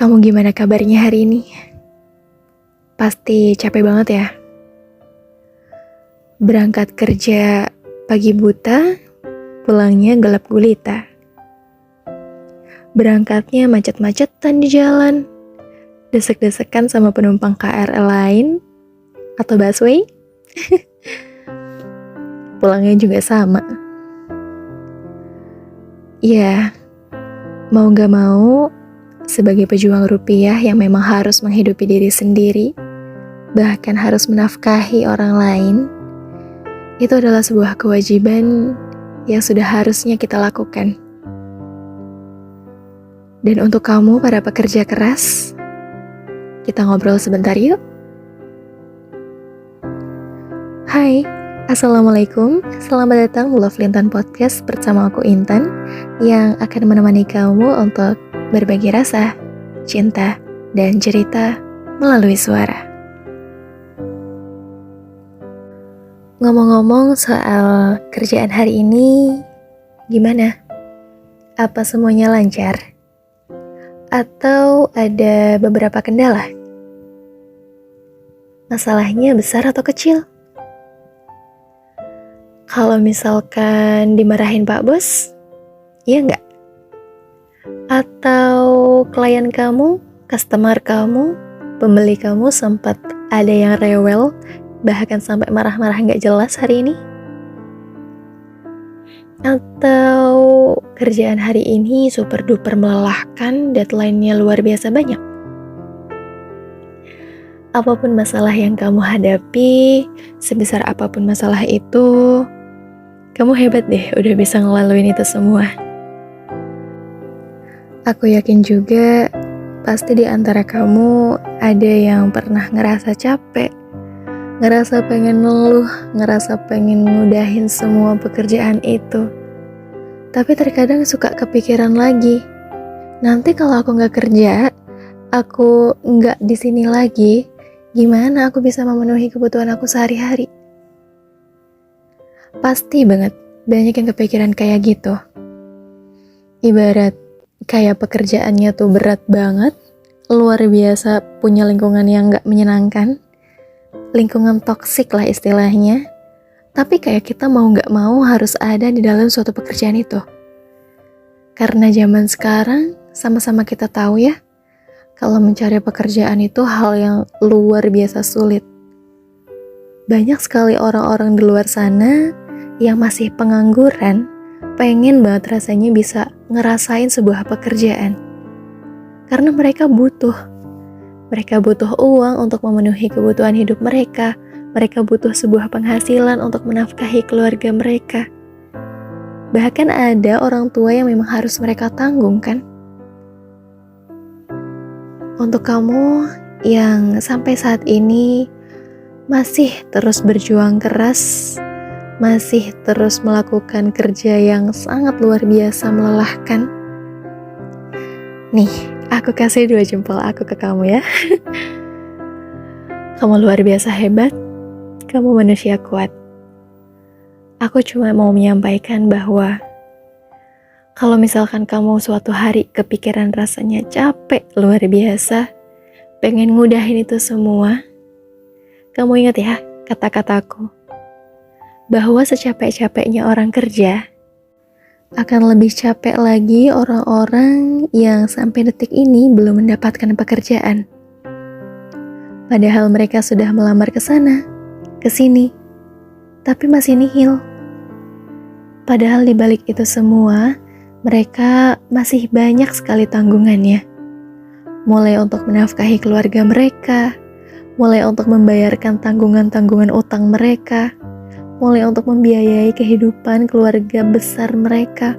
Kamu gimana kabarnya hari ini? Pasti capek banget ya? Berangkat kerja pagi buta, pulangnya gelap gulita. Berangkatnya macet-macetan di jalan, desek-desekan sama penumpang KRL lain, atau busway. Pulangnya juga sama. Ya, mau gak mau, sebagai pejuang rupiah yang memang harus menghidupi diri sendiri, bahkan harus menafkahi orang lain, itu adalah sebuah kewajiban yang sudah harusnya kita lakukan. Dan untuk kamu para pekerja keras, kita ngobrol sebentar yuk. Hai, Assalamualaikum. Selamat datang di Love Lintan Podcast bersama aku Intan, yang akan menemani kamu untuk berbagi rasa, cinta, dan cerita melalui suara. Ngomong-ngomong soal kerjaan hari ini, gimana? Apa semuanya lancar? Atau ada beberapa kendala? Masalahnya besar atau kecil? Kalau misalkan dimarahin Pak Bos, iya nggak? Atau klien kamu, customer kamu, pembeli kamu sempat ada yang rewel, bahkan sampai marah-marah nggak jelas hari ini? Atau kerjaan hari ini super duper melelahkan, deadline-nya luar biasa banyak? Apapun masalah yang kamu hadapi, sebesar apapun masalah itu, kamu hebat deh udah bisa ngelaluin itu semua. Aku yakin juga pasti di antara kamu ada yang pernah ngerasa capek, ngerasa pengen ngeluh, ngerasa pengen ngudahin semua pekerjaan itu. Tapi terkadang suka kepikiran lagi, nanti kalau aku nggak kerja, aku nggak di sini lagi, gimana aku bisa memenuhi kebutuhan aku sehari-hari? Pasti banget banyak yang kepikiran kayak gitu. Ibarat kayak pekerjaannya tuh berat banget, luar biasa, punya lingkungan yang nggak menyenangkan, lingkungan toksik lah istilahnya, tapi kayak kita mau nggak mau harus ada di dalam suatu pekerjaan itu. Karena zaman sekarang sama-sama kita tahu ya, kalau mencari pekerjaan itu hal yang luar biasa sulit. Banyak sekali orang-orang di luar sana yang masih pengangguran, pengen banget rasanya bisa ngerasain sebuah pekerjaan. Karena mereka butuh uang untuk memenuhi kebutuhan hidup mereka. Mereka butuh sebuah penghasilan untuk menafkahi keluarga mereka. Bahkan ada orang tua yang memang harus mereka tanggung kan. Untuk kamu yang sampai saat ini masih terus berjuang keras, masih terus melakukan kerja yang sangat luar biasa melelahkan, nih, aku kasih 2 jempol aku ke kamu ya. Kamu luar biasa hebat, kamu manusia kuat. Aku cuma mau menyampaikan bahwa kalau misalkan kamu suatu hari kepikiran rasanya capek luar biasa, pengen ngudahin itu semua, kamu ingat ya kata-kataku, bahwa secapek-capeknya orang kerja, akan lebih capek lagi orang-orang yang sampai detik ini belum mendapatkan pekerjaan. Padahal mereka sudah melamar ke sana, ke sini, tapi masih nihil. Padahal di balik itu semua, mereka masih banyak sekali tanggungannya. Mulai untuk menafkahi keluarga mereka, mulai untuk membayarkan tanggungan-tanggungan utang mereka, mulai untuk membiayai kehidupan keluarga besar mereka.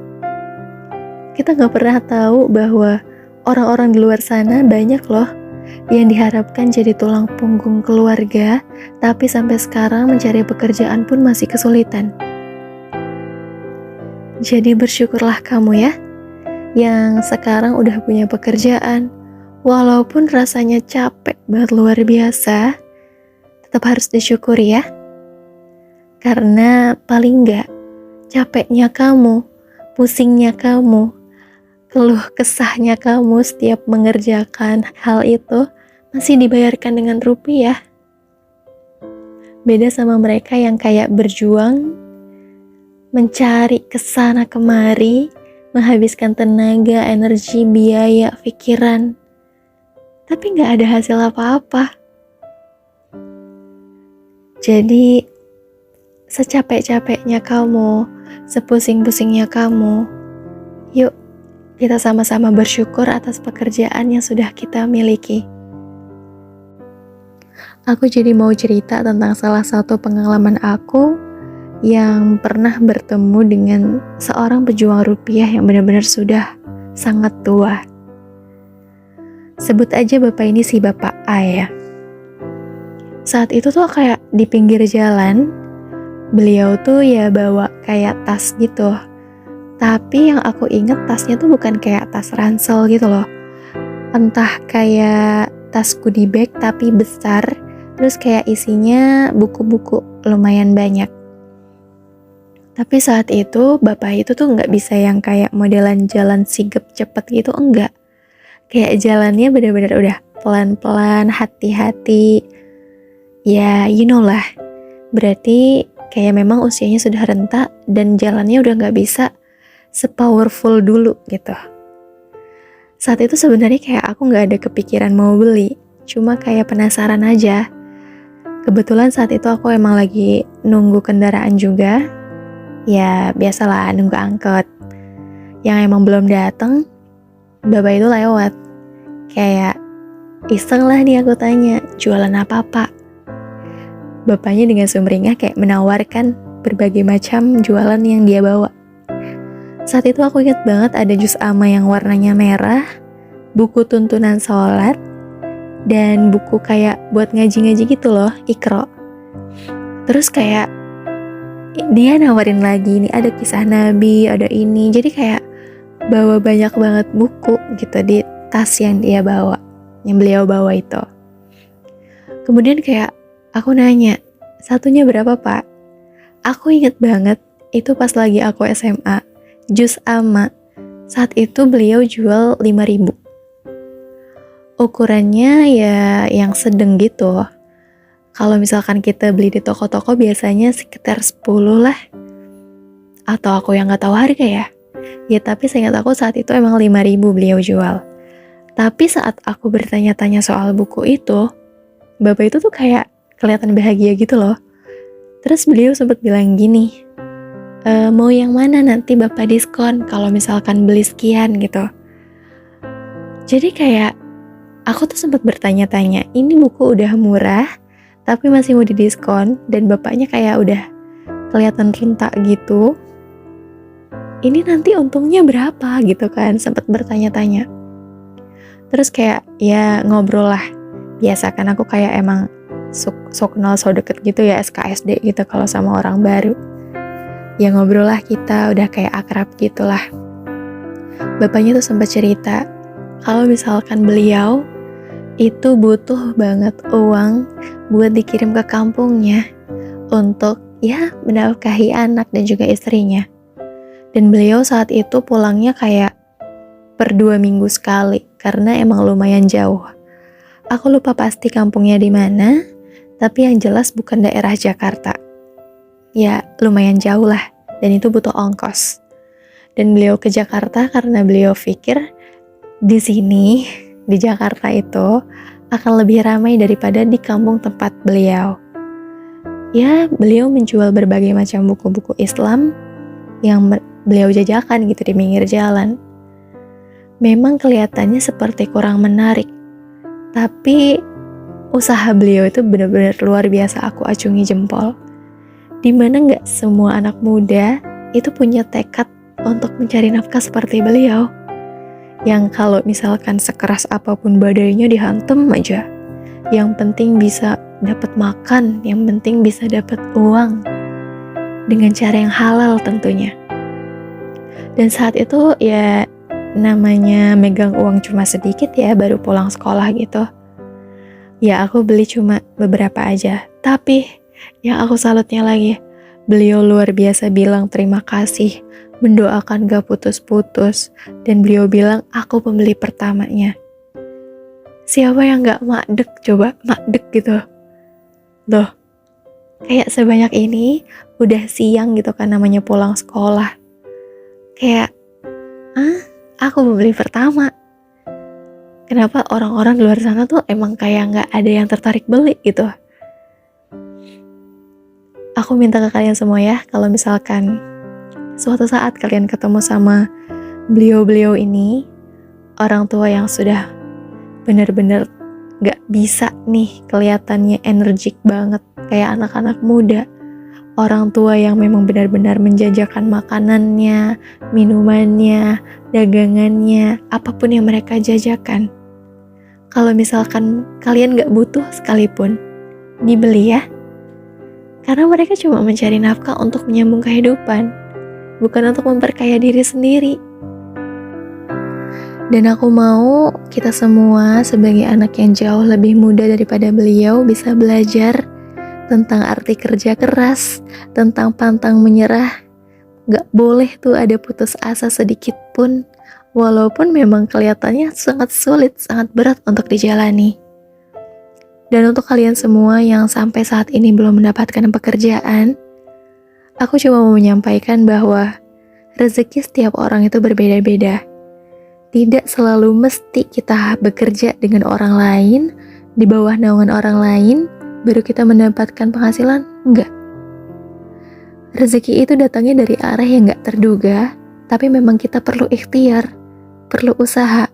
Kita gak pernah tahu bahwa orang-orang di luar sana banyak loh yang diharapkan jadi tulang punggung keluarga, tapi sampai sekarang mencari pekerjaan pun masih kesulitan. Jadi bersyukurlah kamu ya, yang sekarang udah punya pekerjaan, walaupun rasanya capek banget luar biasa, tetap harus disyukuri ya. Karena paling enggak, capeknya kamu, pusingnya kamu, keluh kesahnya kamu setiap mengerjakan hal itu masih dibayarkan dengan rupiah. Beda sama mereka yang kayak berjuang, mencari kesana kemari, menghabiskan tenaga, energi, biaya, pikiran, tapi nggak ada hasil apa-apa. Jadi, secapek-capeknya kamu, sepusing-pusingnya kamu, yuk kita sama-sama bersyukur atas pekerjaan yang sudah kita miliki. Aku jadi mau cerita tentang salah satu pengalaman aku yang pernah bertemu dengan seorang pejuang rupiah yang benar-benar sudah sangat tua. Sebut aja bapak ini si Bapak A ya. Saat itu tuh kayak di pinggir jalan, beliau tuh ya bawa kayak tas gitu. Tapi yang aku inget tasnya tuh bukan kayak tas ransel gitu loh. Entah kayak tas goodie bag tapi besar, terus kayak isinya buku-buku lumayan banyak. Tapi saat itu bapak itu tuh nggak bisa yang kayak modelan jalan sigap cepet gitu, enggak. Kayak jalannya benar-benar udah pelan-pelan, hati-hati. Ya you know lah, berarti kayak memang usianya sudah renta dan jalannya udah nggak bisa sepowerful dulu gitu. Saat itu sebenarnya kayak aku nggak ada kepikiran mau beli, cuma kayak penasaran aja. Kebetulan saat itu aku emang lagi nunggu kendaraan juga. Ya biasalah nunggu angkot. Yang emang belum dateng, bapak itu lewat. Kayak iseng lah nih aku tanya, jualan apa pak? Bapaknya dengan sumringah kayak menawarkan berbagai macam jualan yang dia bawa. Saat itu aku ingat banget ada jus ama yang warnanya merah, buku tuntunan sholat, dan buku kayak buat ngaji-ngaji gitu loh, Iqra. Terus kayak dia nawarin lagi, nih ada kisah Nabi, ada ini. Jadi kayak bawa banyak banget buku gitu di tas yang dia bawa, yang beliau bawa itu. Kemudian kayak aku nanya, satunya berapa pak? Aku inget banget, itu pas lagi aku SMA, jus ama. Saat itu beliau jual 5.000. Ukurannya ya yang sedang gitu. Kalau misalkan kita beli di toko-toko biasanya sekitar 10 lah. Atau aku yang gak tahu harga ya. Ya tapi seingat aku saat itu emang 5.000 beliau jual. Tapi saat aku bertanya-tanya soal buku itu, bapak itu tuh kayak kelihatan bahagia gitu loh. Terus beliau sempat bilang gini, mau yang mana nanti bapak diskon kalau misalkan beli sekian gitu. Jadi kayak aku tuh sempat bertanya-tanya, ini buku udah murah tapi masih mau didiskon dan bapaknya kayak udah kelihatan renta gitu. Ini nanti untungnya berapa gitu kan, sempat bertanya-tanya. Terus kayak ya ngobrol lah. Biasa kan aku kayak emang sok kenal so deket gitu ya, SKSD gitu kalau sama orang baru. Ya ngobrol lah kita, udah kayak akrab gitu lah. Bapaknya tuh sempat cerita kalau misalkan beliau itu butuh banget uang buat dikirim ke kampungnya untuk ya menafkahi anak dan juga istrinya. Dan beliau saat itu pulangnya kayak per 2 minggu sekali karena emang lumayan jauh. Aku lupa pasti kampungnya di mana, tapi yang jelas bukan daerah Jakarta. Ya lumayan jauh lah dan itu butuh ongkos. Dan beliau ke Jakarta karena beliau pikir di sini di Jakarta itu akan lebih ramai daripada di kampung tempat beliau. Ya, beliau menjual berbagai macam buku-buku Islam yang beliau jajakan gitu di pinggir jalan. Memang kelihatannya seperti kurang menarik, tapi usaha beliau itu benar-benar luar biasa, aku acungi jempol. Dimana gak semua anak muda itu punya tekad untuk mencari nafkah seperti beliau. Yang kalau misalkan sekeras apapun badainya dihantam aja. Yang penting bisa dapat makan, yang penting bisa dapat uang. Dengan cara yang halal tentunya. Dan saat itu ya namanya megang uang cuma sedikit ya, baru pulang sekolah gitu. Ya aku beli cuma beberapa aja. Tapi yang aku salutnya lagi, beliau luar biasa bilang terima kasih mendoakan gak putus-putus, dan beliau bilang aku pembeli pertamanya. Siapa yang gak makdek coba, makdek gitu. Loh, kayak sebanyak ini, udah siang gitu kan namanya pulang sekolah. Kayak, aku pembeli pertama. Kenapa orang-orang di luar sana tuh emang kayak gak ada yang tertarik beli gitu. Aku minta ke kalian semua ya, kalau misalkan suatu saat kalian ketemu sama beliau-beliau ini, orang tua yang sudah benar-benar gak bisa nih kelihatannya energik banget kayak anak-anak muda, orang tua yang memang benar-benar menjajakan makanannya, minumannya, dagangannya, apapun yang mereka jajakan. Kalau misalkan kalian gak butuh sekalipun, dibeli ya. Karena mereka cuma mencari nafkah untuk menyambung kehidupan, bukan untuk memperkaya diri sendiri. Dan aku mau kita semua sebagai anak yang jauh lebih muda daripada beliau bisa belajar tentang arti kerja keras, tentang pantang menyerah. Gak boleh tuh ada putus asa sedikit pun, walaupun memang kelihatannya sangat sulit, sangat berat untuk dijalani. Dan untuk kalian semua yang sampai saat ini belum mendapatkan pekerjaan, aku cuma mau menyampaikan bahwa rezeki setiap orang itu berbeda-beda. Tidak selalu mesti kita bekerja dengan orang lain, di bawah naungan orang lain, baru kita mendapatkan penghasilan. Enggak. Rezeki itu datangnya dari arah yang gak terduga, tapi memang kita perlu ikhtiar, perlu usaha.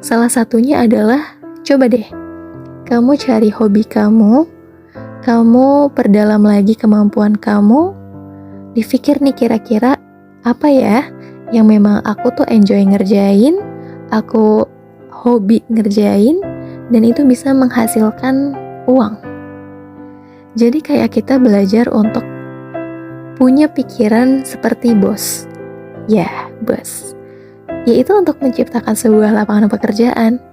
Salah satunya adalah, coba deh, kamu cari hobi kamu perdalam lagi kemampuan kamu, dipikir nih kira-kira apa ya yang memang aku tuh enjoy ngerjain, aku hobi ngerjain, dan itu bisa menghasilkan uang. Jadi kayak kita belajar untuk punya pikiran seperti bos. Ya, bos. Yaitu untuk menciptakan sebuah lapangan pekerjaan,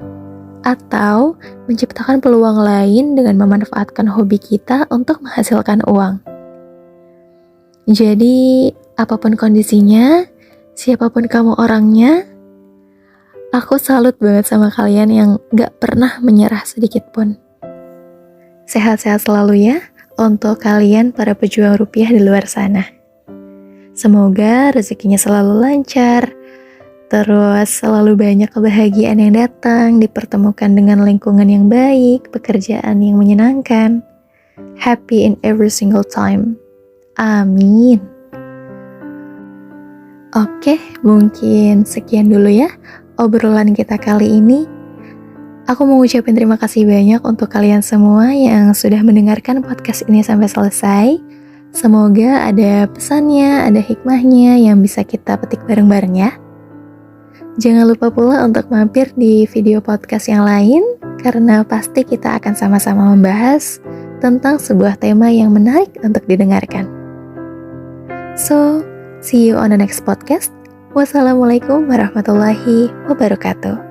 atau menciptakan peluang lain dengan memanfaatkan hobi kita untuk menghasilkan uang. Jadi, apapun kondisinya, siapapun kamu orangnya, aku salut banget sama kalian yang gak pernah menyerah sedikit pun. Sehat-sehat selalu ya untuk kalian para pejuang rupiah di luar sana. Semoga rezekinya selalu lancar, terus selalu banyak kebahagiaan yang datang, dipertemukan dengan lingkungan yang baik, pekerjaan yang menyenangkan. Happy in every single time. Amin. Oke, mungkin sekian dulu ya obrolan kita kali ini. Aku mau ucapin terima kasih banyak untuk kalian semua yang sudah mendengarkan podcast ini sampai selesai. Semoga ada pesannya, ada hikmahnya yang bisa kita petik bareng-bareng ya. Jangan lupa pula untuk mampir di video podcast yang lain, karena pasti kita akan sama-sama membahas tentang sebuah tema yang menarik untuk didengarkan. So, see you on the next podcast. Wassalamualaikum warahmatullahi wabarakatuh.